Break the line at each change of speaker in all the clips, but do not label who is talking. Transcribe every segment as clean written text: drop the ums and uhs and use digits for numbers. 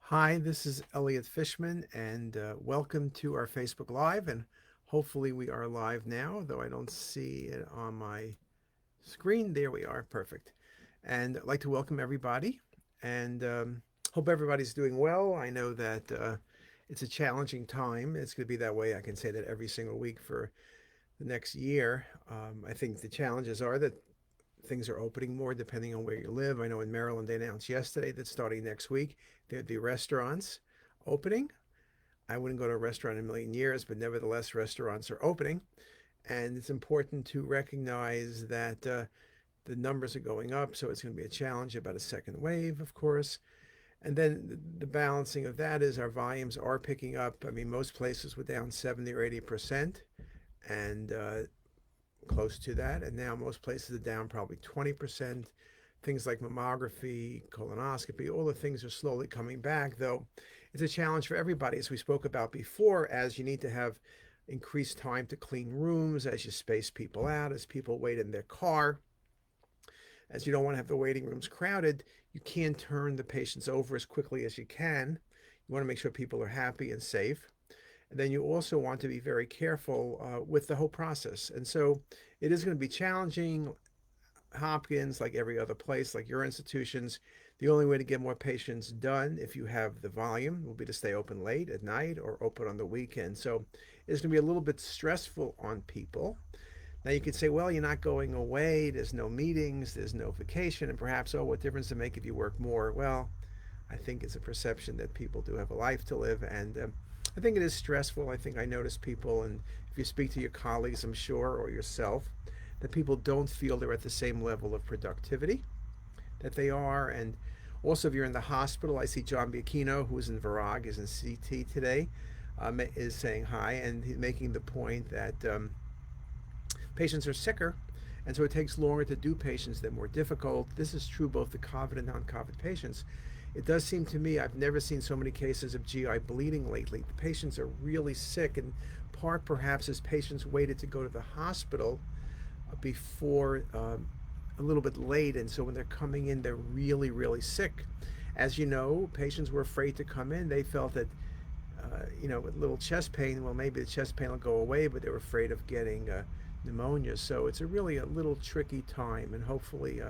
Hi, this is Elliot Fishman, and welcome to our Facebook Live. And hopefully, we are live now, though I don't see it on my screen. There we are, perfect. And I'd like to welcome everybody, and hope everybody's doing well. I know that it's a challenging time. It's going to be that way. I can say that every single week for the next year. I think the challenges are that things are opening more depending on where you live. I know in Maryland they announced yesterday that starting next week there'd be restaurants opening. I wouldn't go to a restaurant in a million years, but nevertheless, restaurants are opening. And it's important to recognize that the numbers are going up, so it's going to be a challenge about a second wave, of course. And then the balancing of that is our volumes are picking up. I mean, most places were down 70 or 80%, and close to that. And now most places are down probably 20%. Things like mammography, colonoscopy, all the things are slowly coming back, though it's a challenge for everybody, as we spoke about before, as you need to have increased time to clean rooms, as you space people out, as people wait in their car, as you don't want to have the waiting rooms crowded. You can't turn the patients over as quickly as you can. You want to make sure people are happy and safe. And then you also want to be very careful with the whole process. And so it is going to be challenging. Hopkins, like every other place, like your institutions, the only way to get more patients done, if you have the volume, will be to stay open late at night or open on the weekend. So it's going to be a little bit stressful on people. Now you could say, well, you're not going away. There's no meetings. There's no vacation. And perhaps, oh, what difference does it make if you work more? Well, I think it's a perception that people do have a life to live. And I think it is stressful. I think I notice people, and if you speak to your colleagues, I'm sure, or yourself, that people don't feel they're at the same level of productivity that they are. And also, if you're in the hospital, I see John Biacchino, who is in Virag, is in CT today, is saying hi, and he's making the point that patients are sicker, and so it takes longer to do patients. They're more difficult. This is true both the COVID and non-COVID patients. It does seem to me I've never seen so many cases of GI bleeding lately. The patients are really sick, and part perhaps as patients waited to go to the hospital before a little bit late, and so when they're coming in, they're really, really sick. As you know, patients were afraid to come in. They felt that, with little chest pain, well, maybe the chest pain will go away, but they were afraid of getting pneumonia. So it's a little tricky time, and hopefully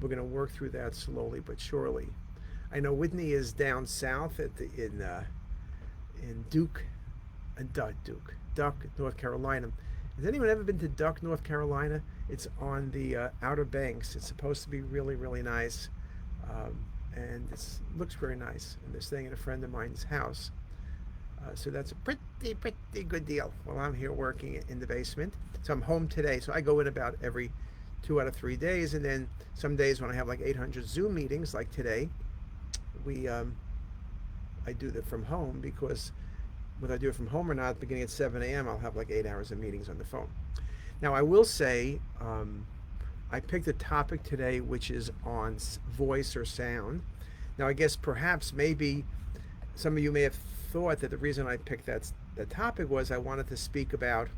we're going to work through that slowly but surely. I know Whitney is down south in Duck, North Carolina. Has anyone ever been to Duck, North Carolina? It's on the Outer Banks. It's supposed to be really, really nice, and it looks very nice. And they're staying at a friend of mine's house, so that's a pretty good deal. While I'm here working in the basement, so I'm home today. So I go in about every 2 out of 3 days, and then some days when I have like 800 Zoom meetings, like today, we I do that from home because whether I do it from home or not, beginning at 7 a.m., I'll have like 8 hours of meetings on the phone. Now, I will say I picked a topic today which is on voice or sound. Now, I guess perhaps maybe some of you may have thought that the reason I picked that topic was I wanted to speak about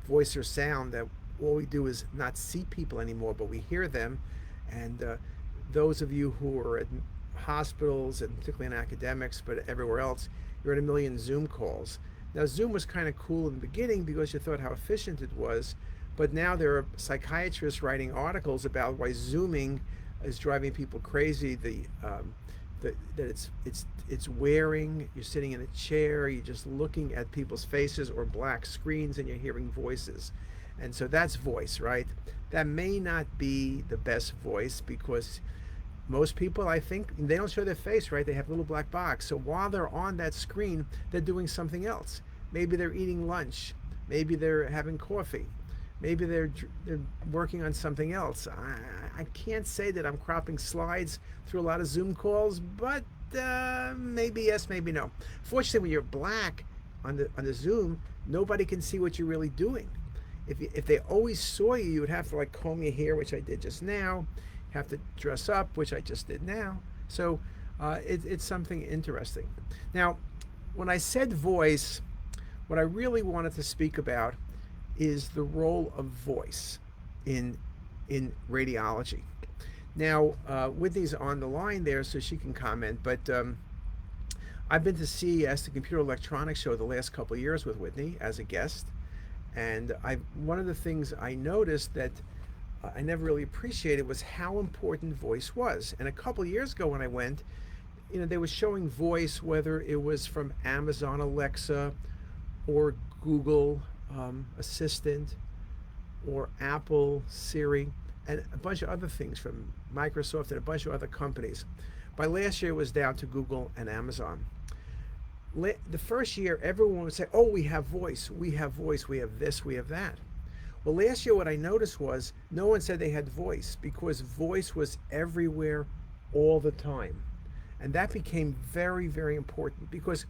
voice or sound, that all we do is not see people anymore, but we hear them. And those of you who are at hospitals, and particularly in academics, but everywhere else, you're at a million Zoom calls. Now, Zoom was kind of cool in the beginning because you thought how efficient it was, but now there are psychiatrists writing articles about why Zooming is driving people crazy. That it's wearing. You're sitting in a chair. You're just looking at people's faces or black screens, and you're hearing voices, and so that's voice, right? That may not be the best voice because most people, I think, they don't show their face, right? They have a little black box. So while they're on that screen, they're doing something else. Maybe they're eating lunch. Maybe they're having coffee. Maybe they're working on something else. I can't say that I'm cropping slides through a lot of Zoom calls, but maybe yes, maybe no. Fortunately, when you're black on the Zoom, nobody can see what you're really doing. If they always saw you, you would have to like comb your hair, which I did just now, have to dress up, which I just did now. So it's something interesting. Now, when I said voice, what I really wanted to speak about is the role of voice in radiology. Now, Whitney's on the line there, so she can comment. But I've been to CES, the Computer Electronics Show, the last couple of years with Whitney as a guest, and one of the things I noticed that I never really appreciated was how important voice was. And a couple of years ago when I went, they were showing voice, whether it was from Amazon Alexa or Google Assistant or Apple Siri and a bunch of other things from Microsoft and a bunch of other companies. By last year, it was down to Google and Amazon. The first year, everyone would say, oh, we have voice, we have voice, we have this, we have that. Well, last year, what I noticed was no one said they had voice because voice was everywhere all the time. And that became very, very important because,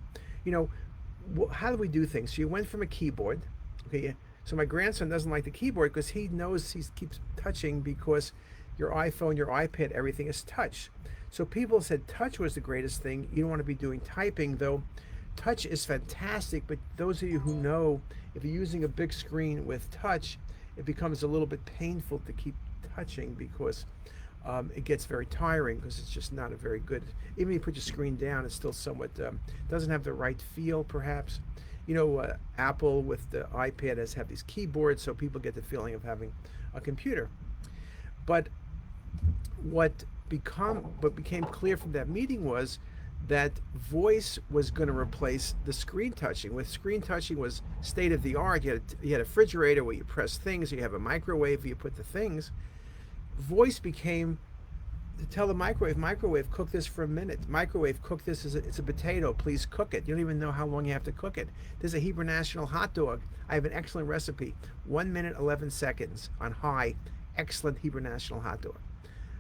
how do we do things? So you went from a keyboard, okay? So my grandson doesn't like the keyboard because he knows he keeps touching because your iPhone, your iPad, everything is touch. So people said touch was the greatest thing. You don't want to be doing typing, though. Touch is fantastic, but those of you who know, if you're using a big screen with touch, it becomes a little bit painful to keep touching because it gets very tiring because it's just not a very good, even if you put your screen down, it's still somewhat, doesn't have the right feel perhaps. Apple with the iPad has have these keyboards so people get the feeling of having a computer. But what became clear from that meeting was that voice was going to replace the screen touching. With screen touching was state of the art. You had a refrigerator where you press things, you have a microwave where you put the things. Voice became to tell the microwave, cook this for a minute. Microwave, cook this, it's a potato, please cook it. You don't even know how long you have to cook it. There's a Hebrew National hot dog. I have an excellent recipe. 1 minute, 11 seconds on high. Excellent Hebrew National hot dog.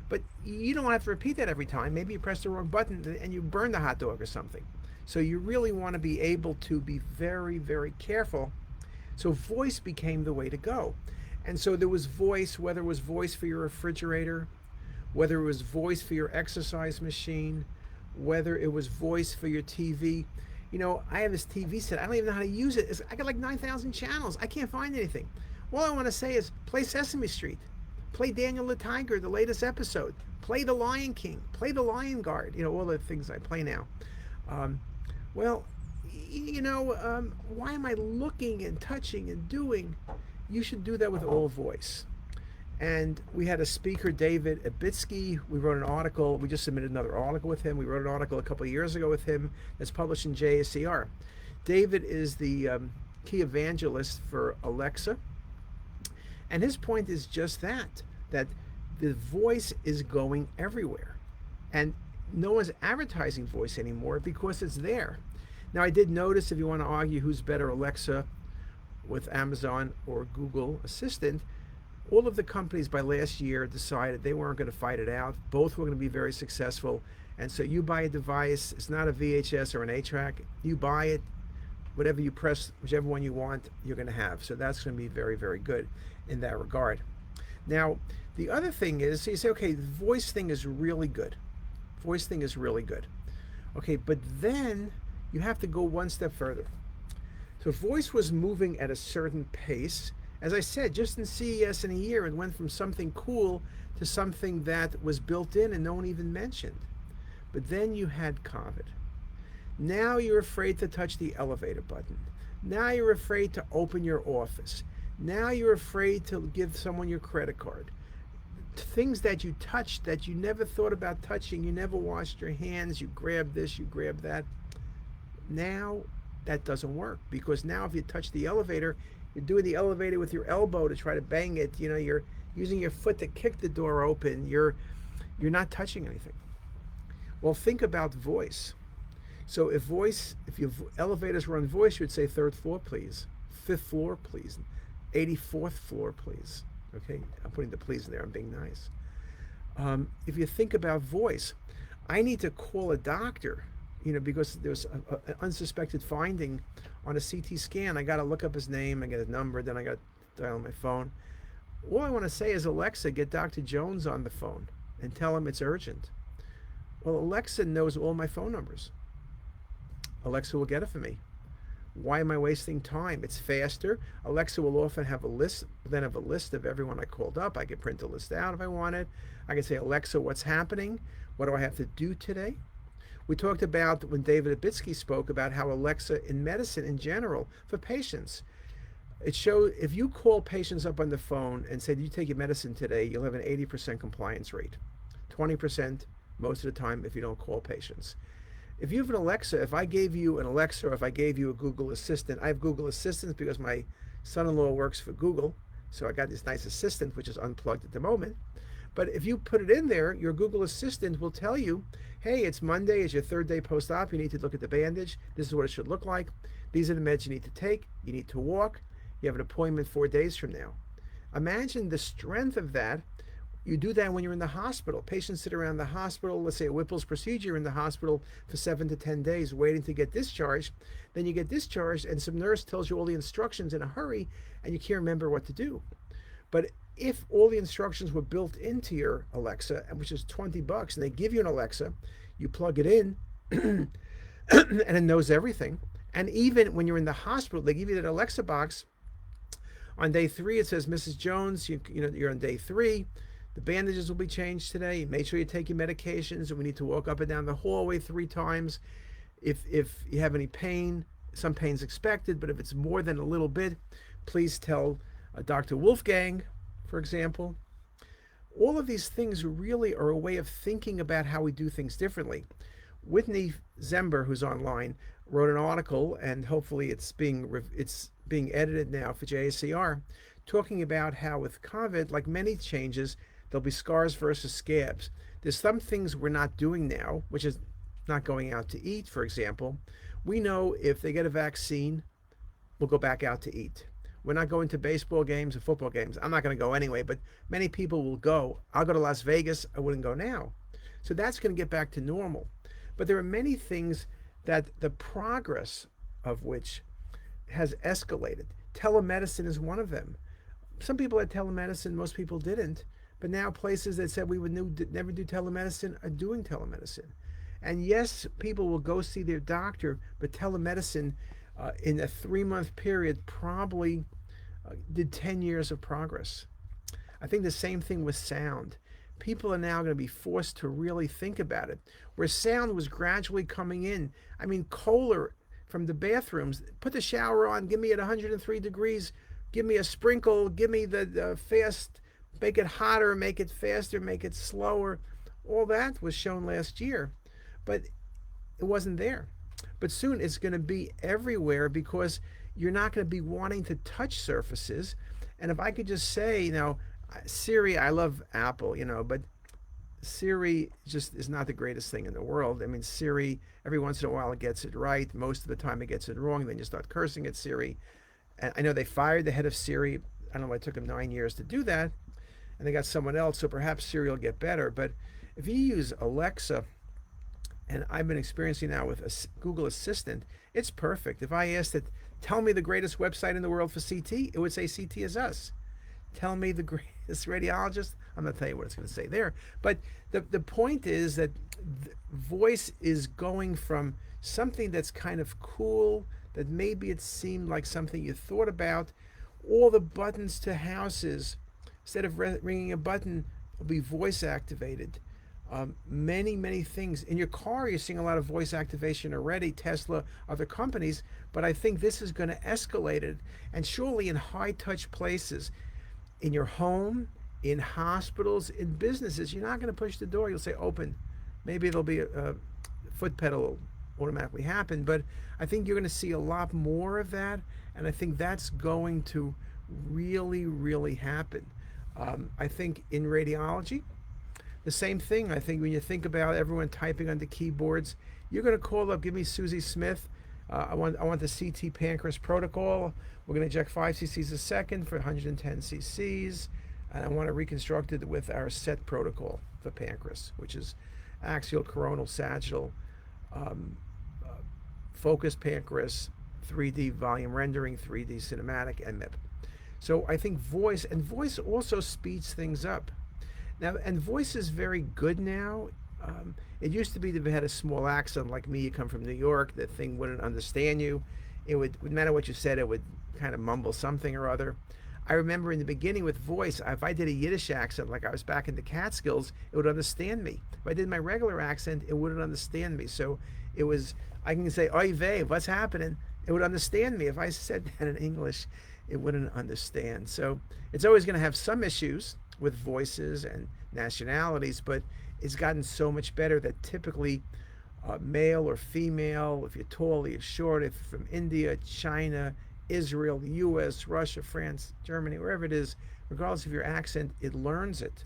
But you don't have to repeat that every time. Maybe you press the wrong button and you burn the hot dog or something. So you really want to be able to be very, very careful. So voice became the way to go. And so there was voice, whether it was voice for your refrigerator, whether it was voice for your exercise machine, whether it was voice for your TV. I have this TV set. I don't even know how to use it. I got like 9,000 channels. I can't find anything. All I want to say is play Sesame Street. Play Daniel the Tiger, the latest episode. Play The Lion King. Play The Lion Guard. All the things I play now. Why am I looking and touching and doing? You should do that with all voice. And we had a speaker, David Abitsky. We wrote an article. We just submitted another article with him. We wrote an article a couple of years ago with him that's published in JACR. David is the key evangelist for Alexa. And his point is just that the voice is going everywhere. And no one's advertising voice anymore because it's there. Now, I did notice, if you want to argue who's better, Alexa with Amazon or Google Assistant, all of the companies by last year decided they weren't going to fight it out. Both were going to be very successful. And so you buy a device, it's not a VHS or an 8-track. You buy it, whatever you press, whichever one you want, you're going to have. So that's going to be very, very good in that regard. Now, the other thing is, so you say, okay, the voice thing is really good. Voice thing is really good. Okay, but then you have to go one step further. So voice was moving at a certain pace. As I said, just in CES in a year, it went from something cool to something that was built in and no one even mentioned. But then you had COVID. Now you're afraid to touch the elevator button. Now you're afraid to open your office. Now you're afraid to give someone your credit card. Things that you touched that you never thought about touching, you never washed your hands, you grab this, you grab that. Now that doesn't work, because now if you touch the elevator, you're doing the elevator with your elbow to try to bang it. You're using your foot to kick the door open. You're not touching anything. Well, think about voice. So if your elevators run voice, you would say 3rd floor, please. 5th floor, please. 84th floor, please. Okay, I'm putting the please in there. I'm being nice. If you think about voice, I need to call a doctor, because there's an unsuspected finding on a CT scan. I got to look up his name, I get his number, then I got to dial on my phone. All I want to say is, Alexa, get Dr. Jones on the phone and tell him it's urgent. Well, Alexa knows all my phone numbers. Alexa will get it for me. Why am I wasting time? It's faster. Alexa will often have a list, then have a list of everyone I called up. I can print the list out if I wanted. I can say, Alexa, what's happening? What do I have to do today? We talked about when David Abitsky spoke about how Alexa in medicine in general for patients, it shows if you call patients up on the phone and say, do you take your medicine today? You'll have an 80% compliance rate, 20% most of the time if you don't call patients. If you have an Alexa, if I gave you an Alexa or if I gave you a Google Assistant, I have Google Assistants because my son-in-law works for Google. So I got this nice assistant, which is unplugged at the moment. But if you put it in there, your Google Assistant will tell you, hey, it's Monday, it's your third day post-op, you need to look at the bandage, this is what it should look like, these are the meds you need to take, you need to walk, you have an appointment 4 days from now. Imagine the strength of that. You do that when you're in the hospital. Patients sit around the hospital, let's say a Whipple's procedure in the hospital for 7 to 10 days waiting to get discharged. Then you get discharged and some nurse tells you all the instructions in a hurry and you can't remember what to do. But if all the instructions were built into your Alexa, which is $20, and they give you an Alexa, you plug it in and it knows everything. And even when you're in the hospital, they give you that Alexa box. On day 3, it says, Mrs. Jones, you're on day 3. The bandages will be changed today. Make sure you take your medications, and we need to walk up and down the hallway 3 times. If you have any pain, some pain's expected, but if it's more than a little bit, please tell Dr. Wolfgang, for example. All of these things really are a way of thinking about how we do things differently. Whitney Zember, who's online, wrote an article, and hopefully it's being edited now for JACR, talking about how with COVID, like many changes, there'll be scars versus scabs. There's some things we're not doing now, which is not going out to eat, for example. We know if they get a vaccine, we'll go back out to eat. We're not going to baseball games or football games. I'm not going to go anyway, but many people will go. I'll go to Las Vegas. I wouldn't go now. So that's going to get back to normal. But there are many things that the progress of which has escalated. Telemedicine is one of them. Some people had telemedicine, most people didn't. But now places that said we would never do telemedicine are doing telemedicine. And yes, people will go see their doctor, but telemedicine in a 3-month period probably did 10 years of progress. I think the same thing with sound. People are now going to be forced to really think about it. Where sound was gradually coming in. I mean, Kohler from the bathrooms, put the shower on, give me at 103 degrees, give me a sprinkle, give me the fast, make it hotter, make it faster, make it slower. All that was shown last year, but it wasn't there. But soon it's going to be everywhere because you're not going to be wanting to touch surfaces. And if I could just say, Siri, I love Apple, but Siri just is not the greatest thing in the world. I mean, Siri, every once in a while it gets it right. Most of the time it gets it wrong. Then you start cursing at Siri. And I know they fired the head of Siri. I don't know why it took them 9 years to do that. And they got someone else, so perhaps Siri will get better. But if you use Alexa, and I've been experiencing now with a Google Assistant, it's perfect. If I asked it, tell me the greatest website in the world for CT, it would say CTisus. Tell me the greatest radiologist. I'm not telling you what it's going to say there. But the point is that voice is going from something that's kind of cool, that maybe it seemed like something you thought about, all the buttons to houses. Instead of ringing a button, will be voice activated. Many things. In your car, you're seeing a lot of voice activation already, Tesla, other companies, but I think this is going to escalate it. And surely in high-touch places, in your home, in hospitals, in businesses, you're not going to push the door. You'll say, open. Maybe there'll be a foot pedal will automatically happen, but I think you're going to see a lot more of that, and I think that's going to really happen. I think in radiology, the same thing. I think when you think about everyone typing on the keyboards, you're going to call up, give me Susie Smith. I want the CT pancreas protocol. We're going to inject 5 cc's a second for 110 cc's. And I want to reconstruct it with our SET protocol for pancreas, which is axial, coronal, sagittal, focused pancreas, 3D volume rendering, 3D cinematic, and MIP. So I think voice also speeds things up. Now, and voice is very good now. It used to be that if you had a small accent like me, you come from New York, the thing wouldn't understand you. it would, no matter what you said, it would kind of mumble something or other. I remember in the beginning with voice, if I did a Yiddish accent, like I was back in the Catskills, it would understand me. If I did my regular accent, it wouldn't understand me. So it was, I can say, oy vey, what's happening? It would understand me. If I said that in English, it wouldn't understand. So it's always going to have some issues with voices and nationalities, but it's gotten so much better that typically male or female, if you're tall or you're short, if you're from India, China, Israel, the US, Russia, France, Germany, wherever it is, regardless of your accent, it learns it.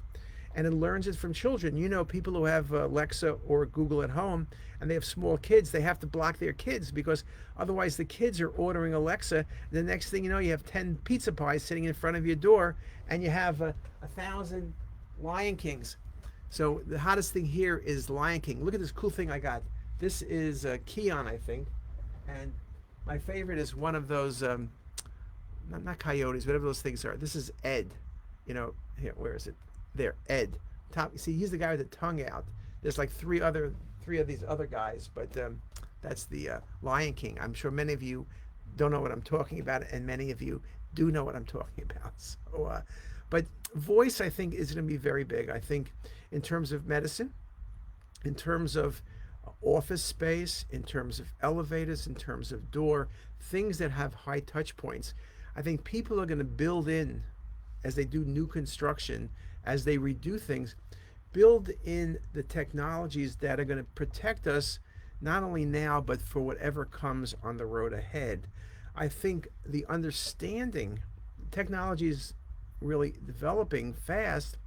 And it learns it from children. You know, people who have Alexa or Google at home and they have small kids, they have to block their kids because otherwise the kids are ordering Alexa. And the next thing you know, you have 10 pizza pies sitting in front of your door and you have 1,000 Lion Kings. So the hottest thing here is Lion King. Look at this cool thing I got. This is Keon, I think. And my favorite is one of those, not coyotes, whatever those things are. This is Ed. You know, here, where is it? There, Ed. Top. See, he's the guy with the tongue out. There's like three of these other guys, but that's the Lion King. I'm sure many of you don't know what I'm talking about, and many of you do know what I'm talking about. So, but voice, I think, is going to be very big. I think in terms of medicine, in terms of office space, in terms of elevators, in terms of door, things that have high touch points. I think people are going to build in, as they do new construction, as they redo things, build in the technologies that are going to protect us not only now, but for whatever comes on the road ahead. I think the understanding, technology is really developing fast,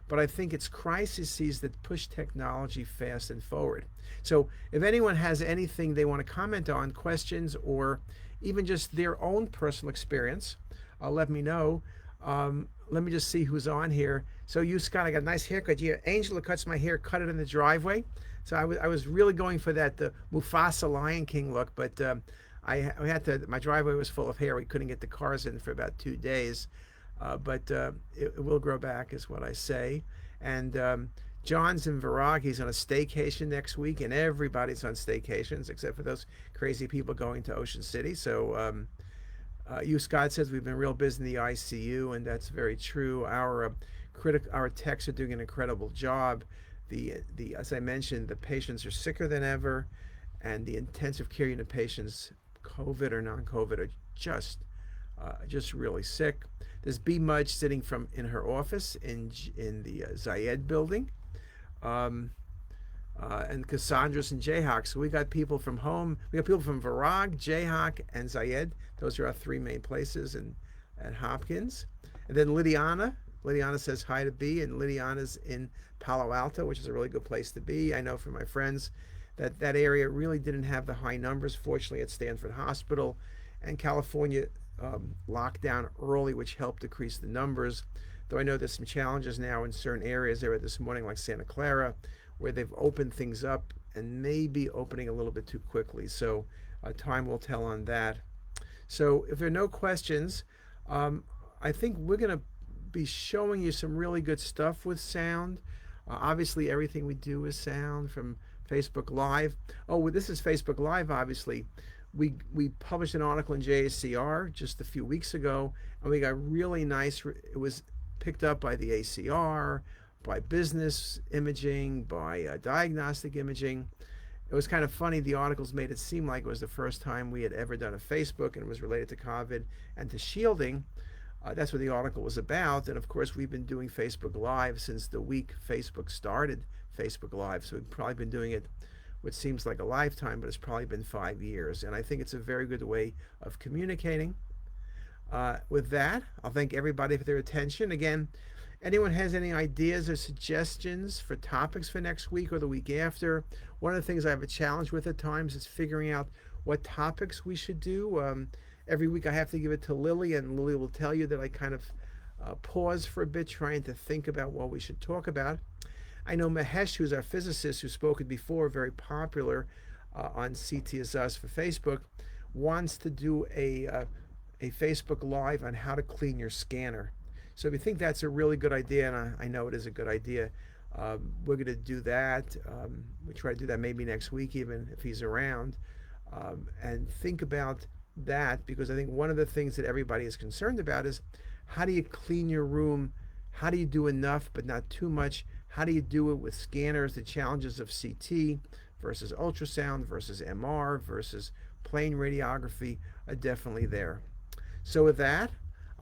but I think it's crises that push technology fast and forward. So if anyone has anything they want to comment on, questions, or even just their own personal experience, let me know. Let me just see who's on here. So you, Scott, I got a nice haircut. You, Angela cuts my hair, cut it in the driveway. So I was really going for that the Mufasa Lion King look, but I had to. My driveway was full of hair. We couldn't get the cars in for about 2 days, but it will grow back, is what I say. And John's in Virag. He's on a staycation next week, and everybody's on staycations except for those crazy people going to Ocean City. So. You, Scott, says we've been real busy in the ICU, and that's very true. Our techs are doing an incredible job. As I mentioned, the patients are sicker than ever, and the intensive care unit patients, COVID or non-COVID, are just really sick. There's B. Mudge sitting in her office in the Zayed building. And Cassandra's and Jayhawk. So we got people from home. We got people from Virag, Jayhawk, and Zayed. Those are our three main places at Hopkins. And then Lydiana. Lydiana says hi to B, and Lydiana's in Palo Alto, which is a really good place to be. I know from my friends that area really didn't have the high numbers, fortunately, at Stanford Hospital. And California locked down early, which helped decrease the numbers. Though I know there's some challenges now in certain areas. There were this morning, like Santa Clara, where they've opened things up and maybe opening a little bit too quickly. So time will tell on that. So if there are no questions, I think we're going to be showing you some really good stuff with sound. Obviously, everything we do is sound from Facebook Live. Oh, well, this is Facebook Live, obviously. We published an article in JACR just a few weeks ago, and we got really nice. It was picked up by the ACR, by business imaging, by diagnostic imaging. It was kind of funny. The articles made it seem like it was the first time we had ever done a Facebook, and it was related to COVID and to shielding. That's what the article was about. And of course, we've been doing Facebook Live since the week Facebook started Facebook Live. So we've probably been doing it, which seems like a lifetime, but it's probably been 5 years. And I think it's a very good way of communicating. With that, I'll thank everybody for their attention. Again, anyone has any ideas or suggestions for topics for next week or the week after? One of the things I have a challenge with at times is figuring out what topics we should do. Every week I have to give it to Lily, and Lily will tell you that I kind of pause for a bit trying to think about what we should talk about. I know Mahesh, who's our physicist, who's spoken before, very popular on CTisus for Facebook, wants to do a Facebook Live on how to clean your scanner. So if you think that's a really good idea, and I know it is a good idea, we're going to do that. We try to do that maybe next week, even if he's around, and think about that because I think one of the things that everybody is concerned about is how do you clean your room? How do you do enough but not too much? How do you do it with scanners? The challenges of CT versus ultrasound versus MR versus plain radiography are definitely there. So, with that,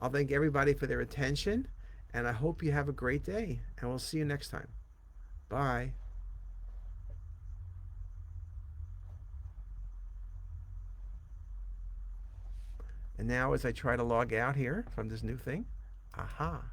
I'll thank everybody for their attention, and I hope you have a great day, and we'll see you next time. Bye. And now, as I try to log out here from this new thing, aha.